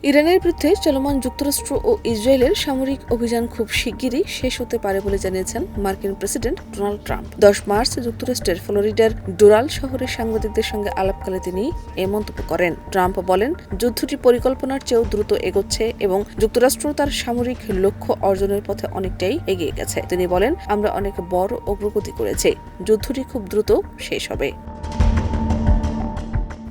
ইরানের বিরুদ্ধে চলমান যুক্তরাষ্ট্র ও ইসরায়েলের সামরিক অভিযান খুব শিগগিরই শেষ হতে পারে বলে জানিয়েছেন মার্কিন প্রেসিডেন্ট ডোনাল্ড ট্রাম্প। 10 মার্চ যুক্তরাষ্ট্রের ফ্লোরিডার ডোরাল শহরে সাংবাদিকদের সঙ্গে আলাপকালে তিনি এ মন্তব্য করেন। ট্রাম্প বলেন, যুদ্ধটি পরিকল্পনার চেয়েও দ্রুত এগোচ্ছে এবং যুক্তরাষ্ট্র তার সামরিক লক্ষ্য অর্জনের পথে অনেকটাই এগিয়ে গেছে। তিনি বলেন, আমরা অনেক বড় অগ্রগতি করেছি, যুদ্ধটি খুব দ্রুত শেষ হবে।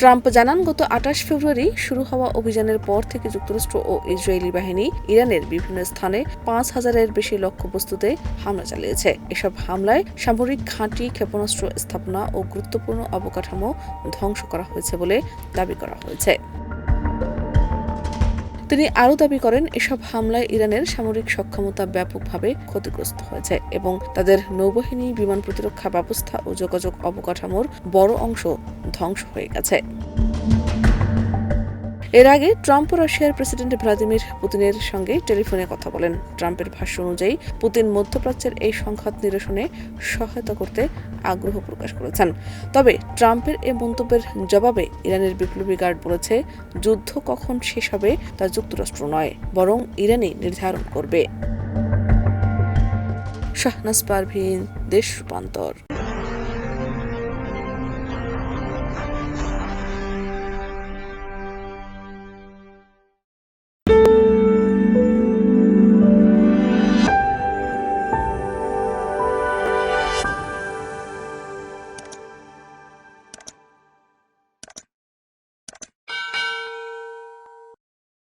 ট্রাম্প জানান, গত 28 ফেব্রুয়ারি শুরু হওয়া অভিযানের পর থেকে যুক্তরাষ্ট্র ও ইসরায়েলি বাহিনী ইরানের বিভিন্ন স্থানে 5000-এর বেশি লক্ষ্যবস্তুতে হামলা চালিয়েছে। এসব হামলায় সামরিক ঘাঁটি, ক্ষেপণাস্ত্র স্থাপনা ও গুরুত্বপূর্ণ অবকাঠামো ধ্বংস করা হয়েছে বলে দাবি করা হয়েছে। তিনি আরও দাবি করেন, এসব হামলায় ইরানের সামরিক সক্ষমতা ব্যাপকভাবে ক্ষতিগ্রস্ত হয়েছে এবং তাদের নৌবাহিনী, বিমান প্রতিরক্ষা ব্যবস্থা ও যোগাযোগ অবকাঠামোর বড় অংশ ধ্বংস হয়ে গেছে। এর আগে ট্রাম্প রাশিয়ার প্রেসিডেন্ট ভ্লাদিমির পুতিনের সঙ্গে টেলিফোনে কথা বলেন। ট্রাম্পের ভাষ্য অনুযায়ী পুতিন মধ্যপ্রাচ্যের এই সংঘাত নিরসনে সহায়তা করতে আগ্রহ প্রকাশ করেছেন। তবে ট্রাম্পের এই মন্তব্যের জবাবে ইরানের বিপ্লবী গার্ড বলেছে, যুদ্ধ কখন শেষ হবে তা যুক্তরাষ্ট্র নয়, বরং ইরানই নির্ধারণ করবে। শাহনাজ পারভীন, দেশ রূপান্তর।